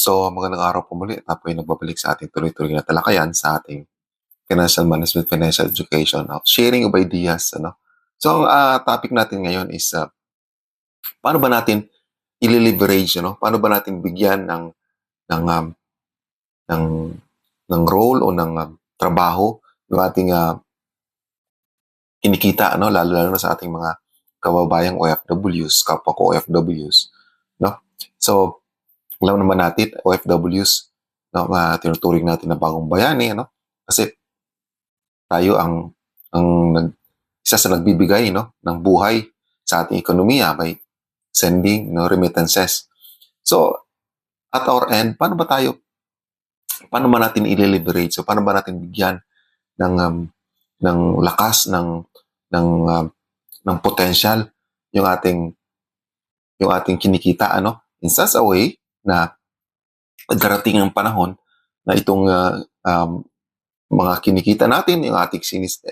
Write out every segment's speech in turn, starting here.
So, magandang araw po muli. Tayo ay nagbabalik sa ating tuloy-tuloy na talakayan sa ating financial management, financial education, of sharing of ideas. So, ang topic natin ngayon is paano ba natin i-leverage, paano ba natin bigyan ng, um, ng, ng role o ng trabaho yung ating kinikita, lalo-lalo na sa ating mga kababayang OFWs, kapwa ko OFWs. No? So, alam naman natin, OFWs, tinuturing natin na bagong bayani, kasi tayo isa sa nagbibigay, ng buhay sa ating ekonomiya by sending, remittances. So, at our end, paano ba natin i-leverage? So, paano ba natin bigyan ng lakas, ng potential yung ating kinikita, in such a way na darating ang panahon na itong mga kinikita natin, yung ating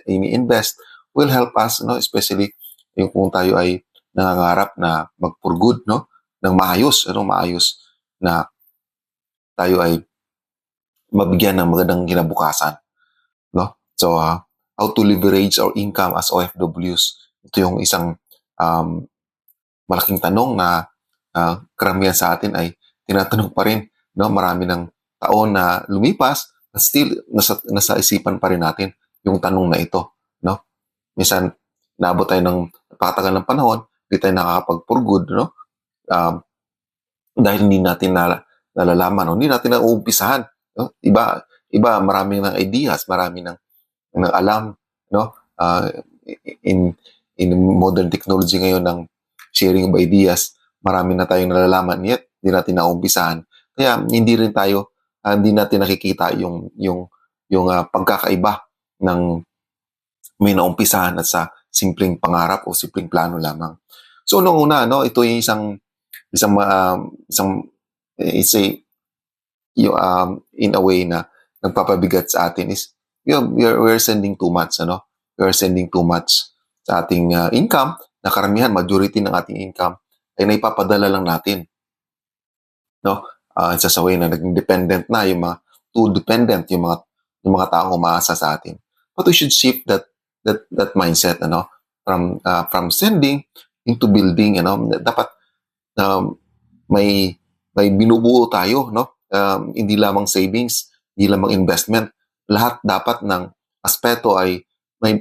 ini-invest, will help us, especially yung kung tayo ay nangangarap na mag-for good, ng maayos na tayo ay mabigyan ng magandang kinabukasan, no? So, how to leverage our income as OFWs. Ito yung isang malaking tanong na karamihan sa atin ay tinatanong pa rin, marami ng taon na lumipas, still nasa isipan pa rin natin yung tanong na ito, no? Minsan naabot tayo ng napakatagal ng panahon, hindi tayo nakakapag-for good, dahil hindi natin nalalaman, hindi natin nauumpisahan, no? Iba maraming ng ideas, maraming ng alam, in modern technology ngayon ng sharing of ideas, marami na tayong nalalaman, yet hindi natin naumpisahan. Kaya hindi natin nakikita yung pagkakaiba ng may naumpisahan at sa simpleng pangarap o simpleng plano lamang. So noong una, ito yung in a way na nagpapabigat sa atin is we're sending too much, we're sending too much sa ating income, na karamihan, majority ng ating income ay naipapadala lang natin, sa way na naging dependent na too dependent yung mga taong umaasa sa atin. But we should shift that mindset, from sending into building, dapat may binubuo tayo, hindi lamang savings, hindi lamang investment, lahat dapat ng aspeto ay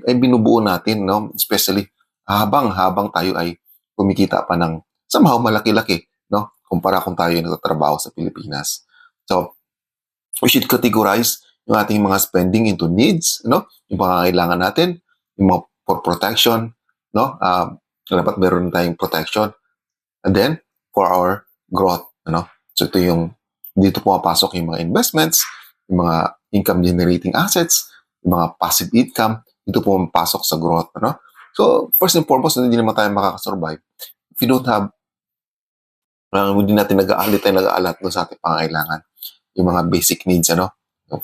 binubuo natin, especially habang tayo ay kumikita pa ng somehow malaki-laki, kumpara kung tayo ay nagtatrabaho sa Pilipinas. So, we should categorize yung ating mga spending into needs, yung pangangailangan natin, yung mga for protection, dapat meron tayong protection, and then for our growth, So dito pumapasok yung mga investments, yung mga income generating assets, yung mga passive income, dito pumapasok sa growth, So, first and foremost, hindi naman tayo makakasurvive if you don't have, hindi natin nag-aalat doon sa ating pangangailangan. Yung mga basic needs, yung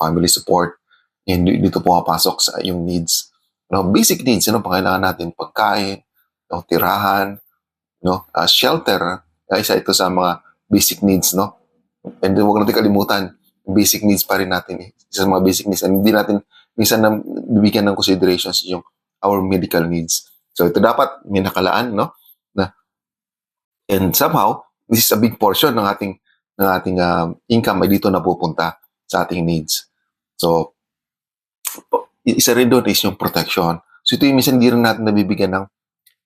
family support, and dito pumapasok sa yung needs. Basic needs, pangailangan natin, pagkain, tirahan, shelter, isa ito sa mga basic needs, And huwag natin kalimutan, basic needs pa rin natin, isa sa mga basic needs, and hindi natin minsan na bibigyan ng considerations yung our medical needs. So ito dapat may nakalaan, and somehow this is a big portion ng ating income ay dito napupunta sa ating needs. So isa rin doon is yung protection. So ito yung minsan hindi rin natin nabibigyan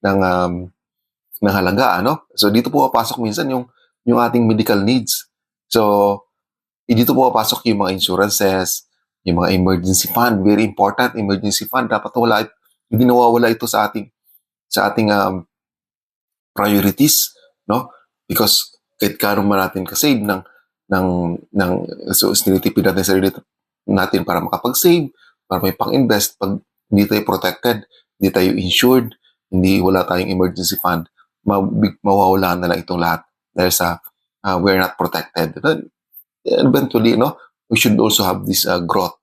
ng halaga, So dito po papasok minsan yung ating medical needs. So dito po papasok yung mga insurances, yung mga emergency fund, very important emergency fund, dapat hindi nawawala ito sa ating priorities, because kahit kano man natin kasave so tinitipid natin sarili natin para makapag-save, para may pang-invest, pag hindi tayo protected, hindi tayo insured, hindi wala tayong emergency fund, mawawala na lang itong lahat dahil sa we're not protected. Eventually, we should also have this growth,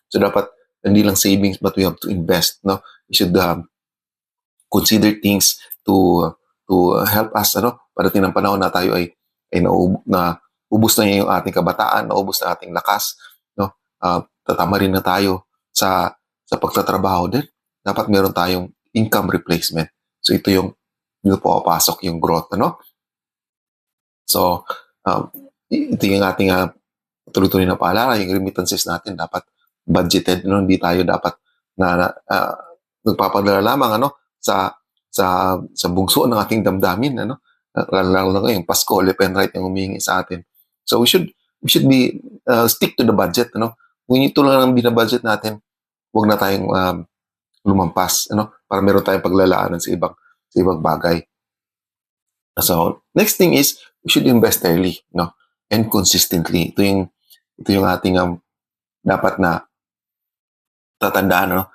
So dapat hindi lang savings, but we have to invest, We should consider things to help us, parating ng panahon na tayo ay ubos na yung ating kabataan, naubos na ating lakas, no? Tatama rin na tayo sa pagtatrabaho din. Dapat meron tayong income replacement. So dito po papasok yung growth, ano? So, ito yung ating tuloy-tuloy na paalala, yung remittances natin dapat budgeted, no? Hindi tayo dapat nagpapadala lamang, ano, sa bugso ng ating damdamin, ano? Lalo na ngayong Pasko, left and right yung humihingi sa atin. So we should be stick to the budget, ano? Kung ito lang ang binabudget natin, huwag na tayong lumampas, ano? Para meron tayong paglalaanan sa ibang bagay. So, next thing is we should invest early, no? And consistently. Ito yung ating dapat na tatandaan, no?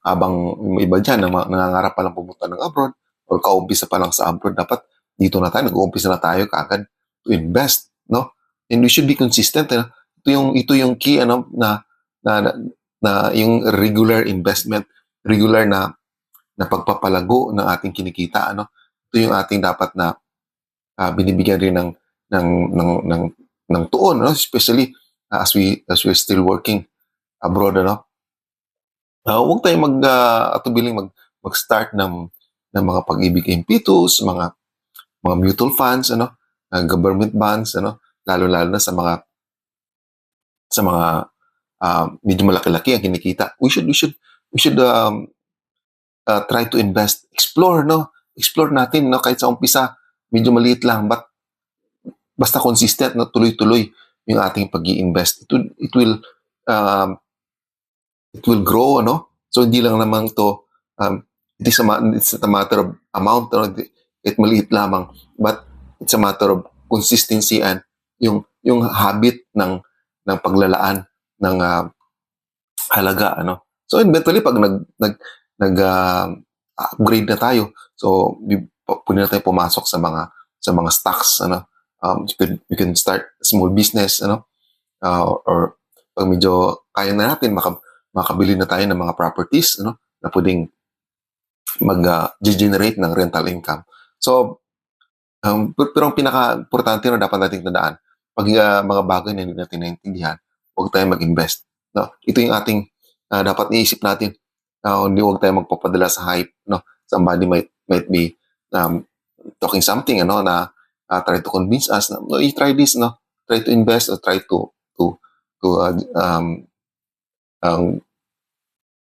Habang may iba dyan nangangarap pa lang pumunta ng abroad or kaumpisa pa lang sa abroad, dapat dito na tayo, nag-uumpisa na tayo kaagad to invest, no? And we should be consistent, no? Ito yung key, ano, na yung regular investment, regular na pagpapalago ng ating kinikita, ano? Ito yung ating dapat na binibigyan rin ng tuon, no? Especially as we're still working abroad, ano? Huwag tayong atubiling mag-start ng mga pag-ibig impetus, mga mutual funds, ano, government bonds, ano, lalo na sa mga medyo malaki-laki ang kinikita. We should try to invest, explore, no? Explore natin, no, kahit sa umpisa medyo maliit lang, but basta consistent, no, tuloy-tuloy yung ating pag-i-invest. It will grow, ano? So hindi lang naman to it's a matter of amount, no? It maliit lamang, but it's a matter of consistency and yung habit ng paglalaan ng halaga, ano? So eventually pag upgrade na tayo, so pwede na tayo pumasok sa mga stocks, ano? You can start small business, ano? Or pag medyo kaya na natin, makabili na tayo ng mga properties, ano, na pwedeng mag-generate ng rental income. So, pero ang pinaka-importante na dapat nating tandaan, pag mga bagay na hindi natin naintindihan, huwag tayo mag-invest. No? Ito yung ating dapat iisip natin. Hindi huwag tayo magpapadala sa hype. No? Somebody might be talking something, ano, na try to convince us na, no, you try this, no? Try to invest or try to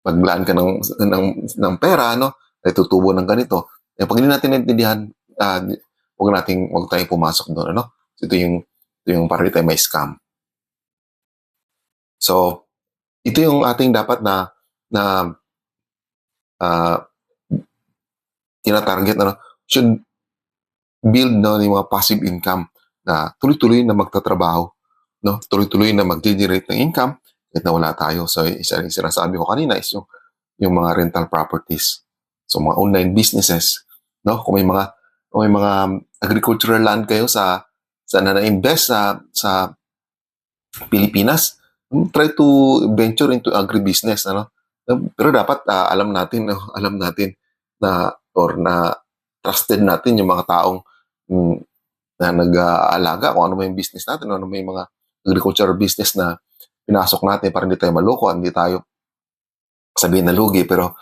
maglaan ka ng pera, no? Ay tutubo ng ganito. Eh, pag hindi natin naintindihan, huwag tayong pumasok doon, ano? Ito yung para tayo may scam. So, ito yung ating dapat na tinatarget, ano? Should build, no, yung mga passive income na tuloy-tuloy na magtatrabaho, no? Tuloy-tuloy na mag-generate ng income kahit na wala tayo. So, isa rin sinasabi ko kanina is yung mga rental properties. So, mga online businesses, no? Kung may mga agricultural land kayo sa na-invest sa Pilipinas, try to venture into agribusiness, ano? Pero dapat alam natin na trusted natin yung mga taong na nag-aalaga kung ano may business natin, ano may mga agricultural business na pinasok natin para hindi tayo maloko, hindi tayo sabihin na lugi, pero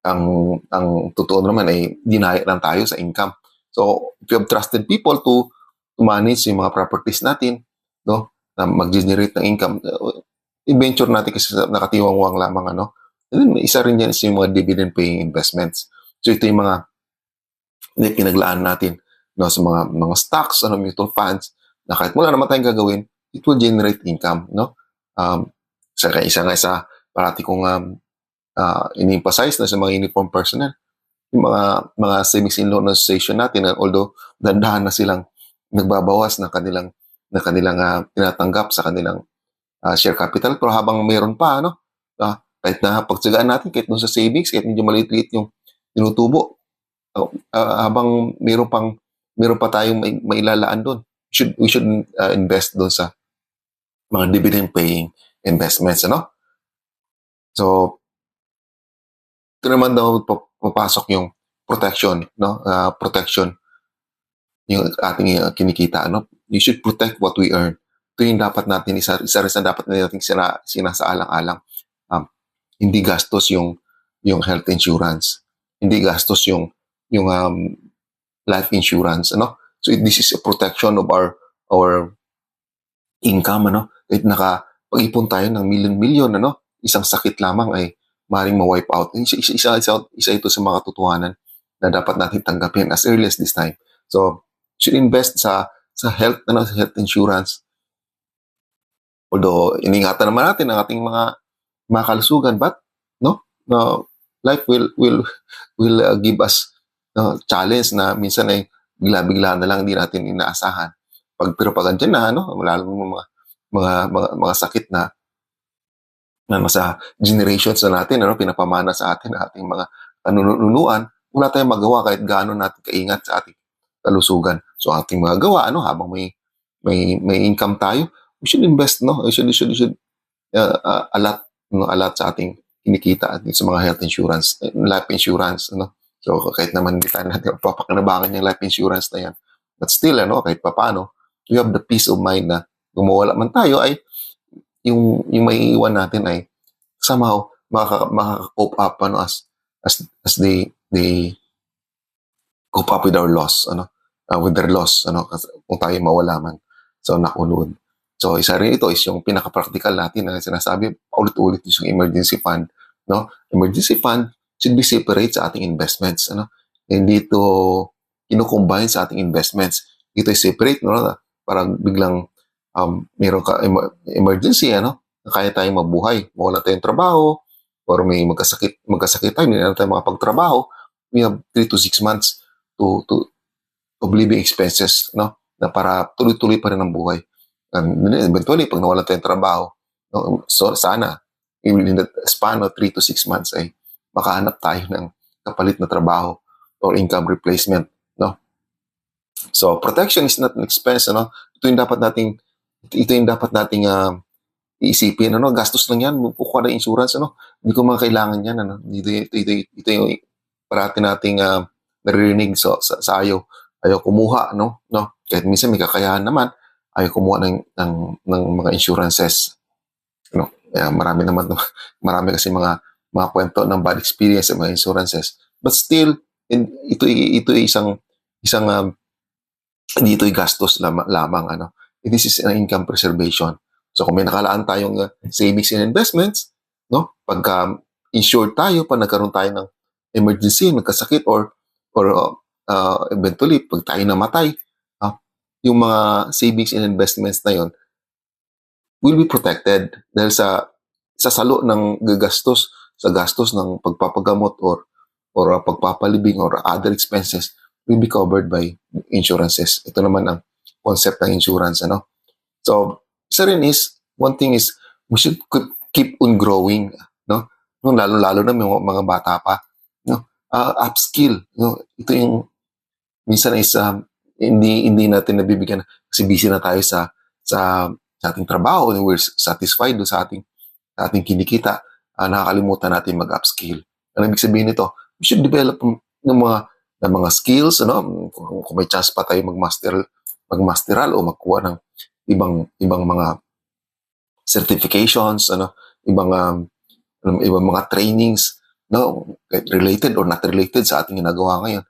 ang totoo naman ay dinaya lang tayo sa income. So, if you have trusted people to manage yung mga properties natin, no, na mag-generate ng income, i-venture natin kasi nakatiwangwang lamang, ano. And then, isa rin yan is yung mga dividend-paying investments. So, ito yung mga pinaglaan natin, no, sa mga stocks, ano, mutual funds, na kahit wala naman tayong gagawin, it will generate income, no? Isa parati kong in-emphasize na sa mga uniform personnel, yung mga savings and loan association natin, although dandahan na silang nagbabawas ng kanilang tinatanggap sa kanilang share capital, pero habang mayroon pa, ano, kahit na pagtsagaan natin, kahit sa savings, kahit medyo maliit-liit yung tinutubo, habang mayroon pa tayong mailalaan doon, we should invest doon sa mga dividend-paying investments, ano? So, ito naman daw papasok yung protection, no? Protection yung ating kinikita, ano? you should protect what we earn. Ito yung dapat natin, isa rin sa dapat natin sinasaalang-alang. Um, hindi gastos yung health insurance. Hindi gastos yung life insurance, ano? So this is a protection of our income, ano? Kahit nakapag-ipon tayo ng milyon-milyon, ano? Isang sakit lamang ay maaaring ma-wipe out. Isa ito sa mga katotohanan na dapat natin tanggapin as early as this time. So, should invest sa health, ano, sa health insurance. Although, iningatan naman natin ang ating mga kalusugan, but, no? No, life will give us challenge na minsan ay bigla-bigla na lang hindi natin inaasahan. Pero pag andyan na, no, lalo mga sakit na nasa generations na natin, ano, pinapamana sa atin na ating mga kanunuan, wala tayong magawa kahit gaano natin kaingat sa ating kalusugan. So ating mga gawa, ano, habang may income tayo, we should invest, no? We should alat sa ating kinikita at sa mga health insurance, life insurance, ano. So kahit naman hindi tayo natin papakinabangan yung life insurance na yan. But still, ano, kahit papano, you have the peace of mind na kung mawala man tayo ay yung may iwan natin ay somehow makaka-cope up, ano, as they cope up with our loss, ano, with their loss, ano, kung tayo mawala man. So nakulod. So isa rin ito is yung pinaka-practical natin na sinasabi ulit-ulit is yung emergency fund, no? Emergency fund should be separate sa ating investments, ano? Hindi ito kino-combine sa ating investments. Ito ay separate, no? Parang biglang meron ka emergency, ano? Kaya tayong mabuhay. Mawala tayong trabaho or may magkasakit tayo, hindi na tayo makapagtrabaho. We have 3 to 6 months to of living expenses, no? Na para tuloy-tuloy pa rin ang buhay. And eventually, pag nawala tayong trabaho, no, so sana, in the span of 3 to 6 months ay makahanap tayo ng kapalit na trabaho or income replacement, no? So, protection is not an expense, ano? Ito yung dapat nating iisipin, ano? Gastos lang yan, kukuha ng insurance, ano? Hindi ko mga kailangan yan, ano? Ito yung parati nating naririnig sa ayaw kumuha, no? Kahit minsan may kakayahan naman, ayaw kumuha ng mga insurances, no? Marami kasi mga kwento ng bad experience sa mga insurances. But still, ito isang dito ay gastos lamang, ano. This is an income preservation. So kung may nakalaan tayong savings and investments, no, pagka insured tayo, pag nagkaroon tayo ng emergency, nagkasakit or eventually pag tayo namatay, yung mga savings and investments na yon will be protected dahil sa salo ng gastos ng pagpapagamot or pagpapalibing or other expenses will be covered by insurances. Ito naman ang concept ng insurance, ano. So, one thing is we should keep on growing, no? Lalo na mga bata pa, no? Upskill, no? Ito yung minsan is hindi natin nabibigyan kasi busy na tayo sa ating trabaho, and we're satisfied sa ating kinikita. Nakakalimutan natin mag-upskill. Ang ibig sabihin nito, we should develop ng mga skills, ano, kung may chance pa tayo magmasteral o magkuha ng ibang mga certifications, ano, ibang mga trainings, no, related or not related sa ating ginagawa ngayon.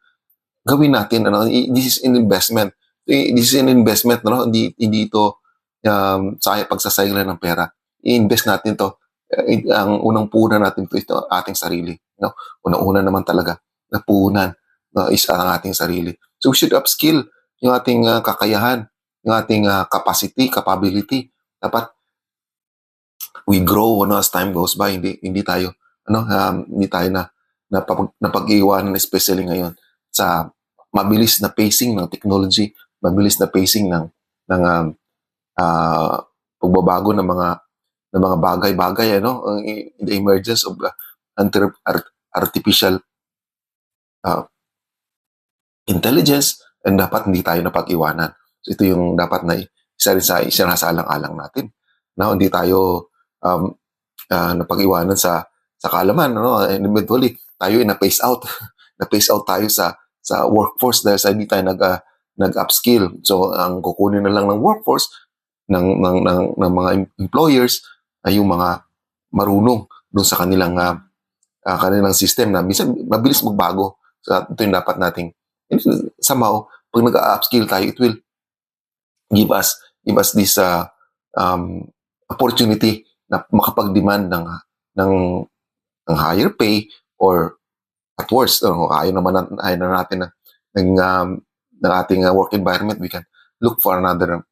Gawin natin, ano, this is an investment. This is an investment, no, hindi ito pagsasayang ng pera. I-invest natin to. Ang unang puhunan natin ito ating sarili, no. Unang-una naman talaga na puhunan is ang ating sarili. So we should upskill yung ating kakayahan, yung ating capability. Dapat we grow, ano, as time goes by. Hindi tayo napag-iwanan, especially ngayon sa mabilis na pacing ng technology, mabilis na pacing ng pagbabago ng mga bagay-bagay, ano, the emergence of artificial intelligence, and dapat hindi tayo napag-iwanan. So ito yung dapat na isa rin sa alang-alang natin. No, hindi tayo napag-iwanan sa kaalaman, no? And eventually tayo ay na-phase out. Na-phase out tayo sa workforce dahil sa hindi tayo nag-upskill. So ang kukunin na lang ng workforce ng mga employers ay yung mga marunong doon sa kanilang system na minsan mabilis magbago. So ito yung dapat nating somehow pag nag-upskill tayo, it will give us this opportunity na makapag-demand ng higher pay, or at worst, ayaw na natin ng ating work environment, we can look for another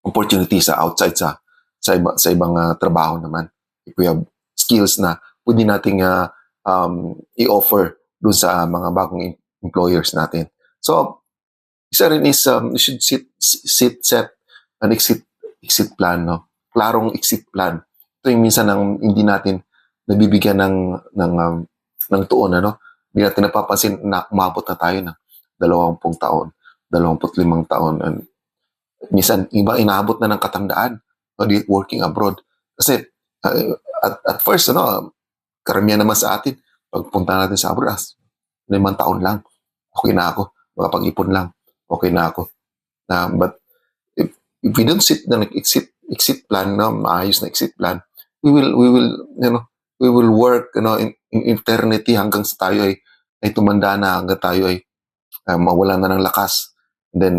opportunity sa outside sa ibang trabaho naman. If we have skills na pwede nating i-offer dun sa mga bagong employers natin. So, isa rin is you should set an exit plan, no? Klarong exit plan. Ito yung minsan hindi natin nabibigyan ng tuon, ano? Hindi natin napapansin na umabot na tayo ng 20 taon, 25 taon. And minsan, iba inaabot na ng katandaan, no, working abroad. Kasi at first, karamihan naman sa atin, pagpunta natin sa abroad, 5 taon lang, okay na ako. Makapag-ipon lang, okay na ako. But if we don't set the exit plan, maayos na exit plan, we will work, in eternity hanggang sa tayo ay tumanda na, hanggang tayo ay mawala na ng lakas. And then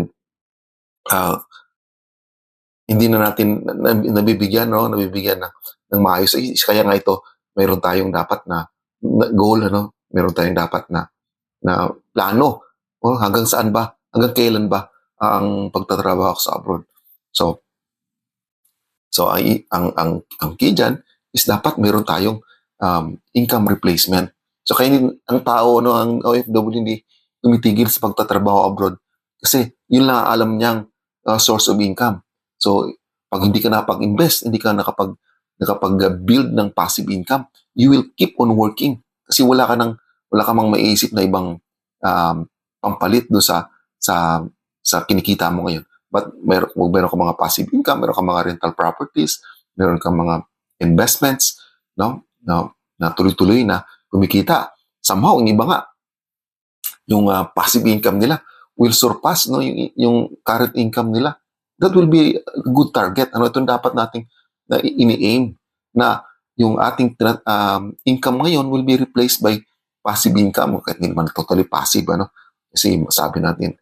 hindi na natin nabibigyan ng maayos. Kaya nga ito, mayroon tayong dapat na goal, mayroon tayong dapat na plano. Hanggang saan ba? Hanggang kailan ba ang pagtatrabaho sa abroad? So ang key dyan is dapat mayroon tayong income replacement. So kaya ang tao, ang OFW, hindi tumitigil sa pagtatrabaho abroad kasi yun lang alam niyang source of income. So pag hindi ka nakapag-invest, hindi ka nakapag-build ng passive income, you will keep on working kasi wala ka mang maiisip na ibang pampalit do sa kinikita mo ngayon. But meron ka mga passive income, meron ka mga rental properties, meron ka mga investments, na tuloy-tuloy na kumikita. Somehow, yung iba nga, yung passive income nila will surpass yung current income nila. That will be a good target. Ito dapat nating ini-aim na yung ating income ngayon will be replaced by passive income. Kahit hindi naman totally passive, kasi sabi natin,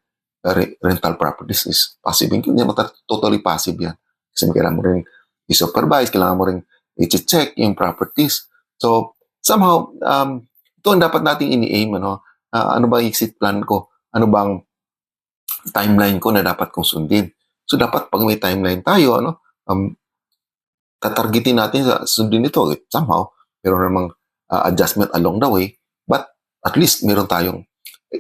rental properties is passive income. Hindi naman totally passive yan. Kasi kailangan mo rin i-supervise, kailangan mo rin i-check yung properties. So, somehow, ito ang dapat nating ini-aim. Ano ba yung exit plan ko? Ano bang timeline ko na dapat kong sundin? So, dapat pag may timeline tayo, tatargetin natin sa sundin ito. Somehow, meron namang adjustment along the way, but at least meron tayong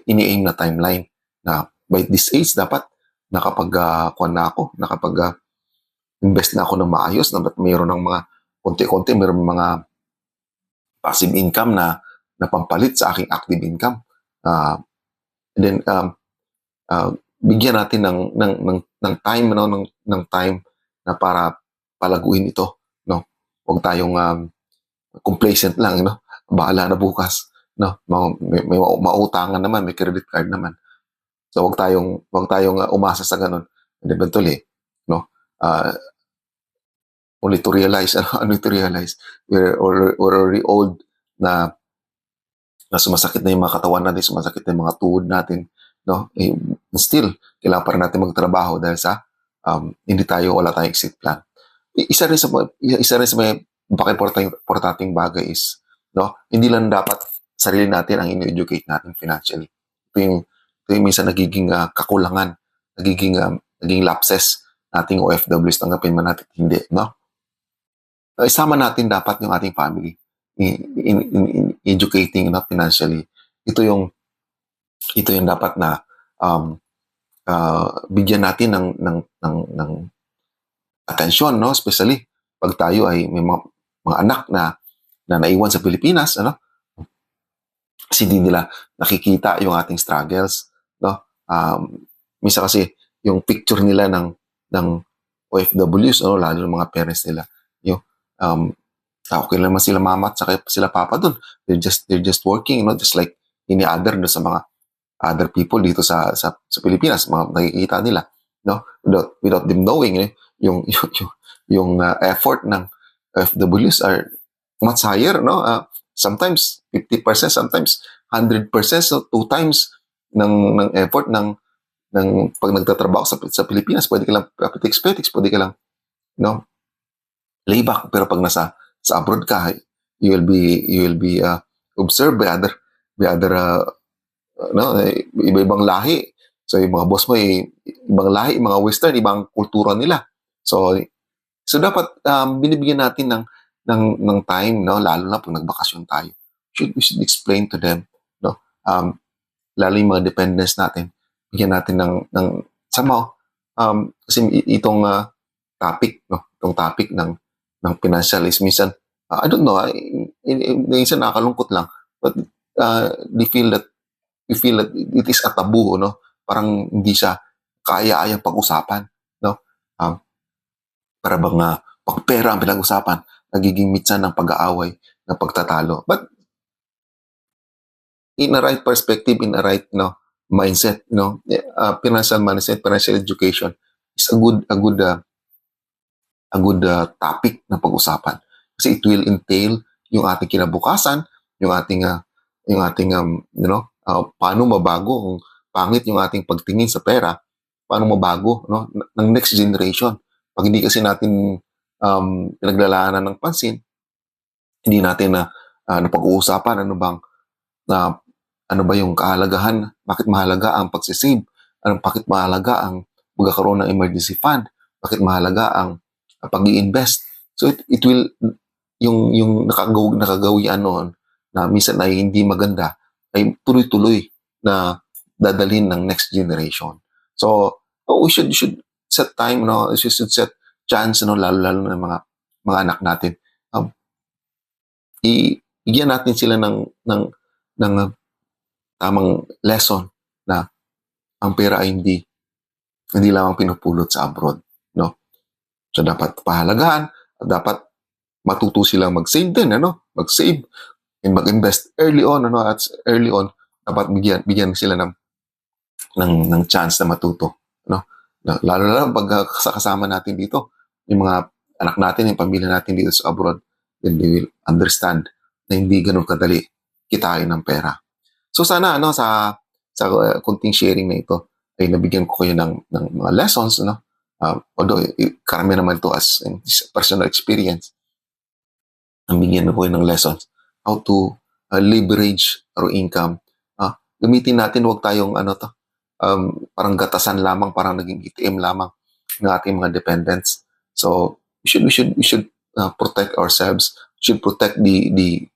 ini-aim na timeline na by this age, dapat nakapag-invest na ako ng maayos, na mayroon ng mga konti-konti, mayroon mga passive income na pampalit sa aking active income. And then, bigyan natin ng time, ng time na para palaguin ito. Huwag tayong complacent lang, bahala na bukas. May mautangan naman, may credit card naman. So wag tayong umasa sa ganun. And eventually, only to realize we're already old na sumasakit na yung mga katawan natin, sumasakit na yung mga tuhod natin, still kailangan pa rin natin magtrabaho dahil sa wala tayong exit plan. Isa rin sa mga importanteng bagay is, hindi lang dapat sarili natin ang in-educate natin financially. Ito yung minsan nagiging kakulangan, naging lapses nating OFWs, tanggapin man natin hindi, isama natin dapat yung ating family in educating financially. Ito yung dapat na bigyan natin ng atensyon, especially pag tayo ay may mga anak na naiwan sa Pilipinas, kasi hindi nila nakikita yung ating struggles, minsan kasi yung picture nila ng OFWs, lalo ng mga parents nila, okay naman sila mama at saka sila papa doon, they're just working, just like any other sa mga other people dito sa Pilipinas, mga nakikita nila, no? Without them knowing, yung effort ng FWs are much higher, no? Sometimes 50%, sometimes 100%, so two times ng effort ng pag nagtatrabaho sa Pilipinas. Pwede ka lang petiks, pwede ka lang, no, layback. Pero pag sa abroad ka, you will be observed by other no, iba-ibang lahi. So yung mga boss mo ibang lahi, mga western, ibang kultura nila. So dapat binibigyan natin ng time, no, lalo na pag nagbakasyon tayo. We should explain to them, no, lalo yung mga dependents natin, bigyan natin ng somehow, kasi itong topic, no, itong topic ng financial is minsan, I don't know, minsan nakakalungkot lang, but we feel that it is a taboo, no, parang hindi siya kaya-ayang pag-usapan, no, para bang pag pera ang pinag-usapan, nagiging mitsan ng pag-aaway, ng pagtatalo. But in a right perspective, in a right, no, mindset, financial mindset, financial education is a good topic na pag-usapan. Kasi it will entail yung ating kinabukasan, yung ating paano mabago kung pangit yung ating pagtingin sa pera, paano mabago, no, ng next generation. Pag hindi kasi natin pinaglalaanan ng pansin, hindi natin napag-uusapan ano ba yung kahalagahan, bakit mahalaga ang pagsisave, bakit mahalaga ang magkakaroon ng emergency fund, bakit mahalaga ang pag-i-invest. So it will, yung nakagawian noon na minsan ay hindi maganda, ay tuloy-tuloy na dadalhin ng next generation. So we should set time, no, we should set chance, no, lalo ng mga anak natin. Bigyan natin sila ng tamang lesson na ang pera ay hindi lamang pinupulot sa abroad, no? So dapat pahalagahan, dapat matuto silang mag-save din, mag-save and mag-invest early on, at early on dapat bigyan sila ng chance na matuto, no? Lalo na pag kasama natin dito yung mga anak natin, yung pamilya natin dito sa abroad, then they will understand na hindi ganun kadali kitain ng pera. So sana sa kunting sharing na ito ay nabigyan ko kayo ng mga lessons, although karami naman ito as personal experience. Nabigyan ko kayo ng lessons how to leverage our income. Gamitin natin, wag tayong parang gatasan lamang, parang naging ATM lamang ng ating mga dependents. So we should protect ourselves. We should protect the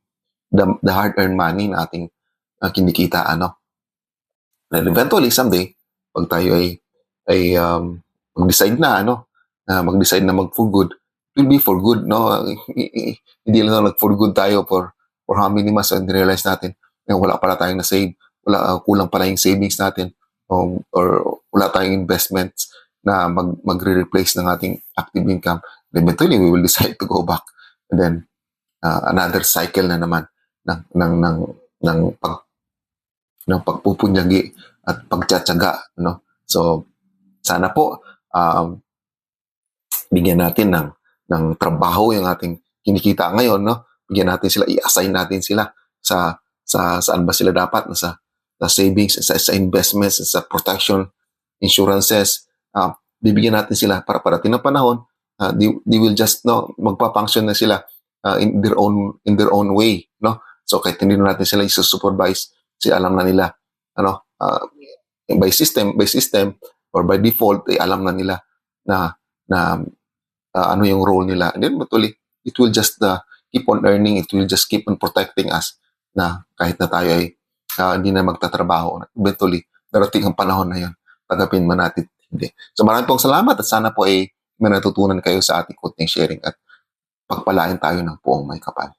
hard-earned money na ating kinikita, And eventually someday pag tayo ay mag-decide na mag for good, it will be for good, no? Hindi lang nag-for good tayo for how many months and realize natin wala pala tayong na-save, kulang pala yung savings natin, or wala tayong investments na magre-replace ng ating active income. Eventually we will decide to go back, and then another cycle na naman ng pagpupunyagi at pagtsatsaga, So sana po bigyan natin ng trabaho yung ating kinikita ngayon, Bigyan natin sila, i-assign natin sila sa saan ba sila dapat, sa savings, sa investments, sa protection, insurances. Bibigyan natin sila para parating na panahon, they will just magpa-function na sila in their own way, So kahit hindi na natin sila i-supervise, kasi alam na nila by system or by default, alam na nila na ano yung role nila. And then actually it will just keep on earning, it will just keep on protecting us, na kahit na tayo ay hindi na magtatrabaho, eventually darating ang panahon na yun, tagapin man natin hindi. So maraming pong salamat, at sana po ay may natutunan kayo sa ating kunting sharing, at pagpalain tayo ng Poong May Kapal.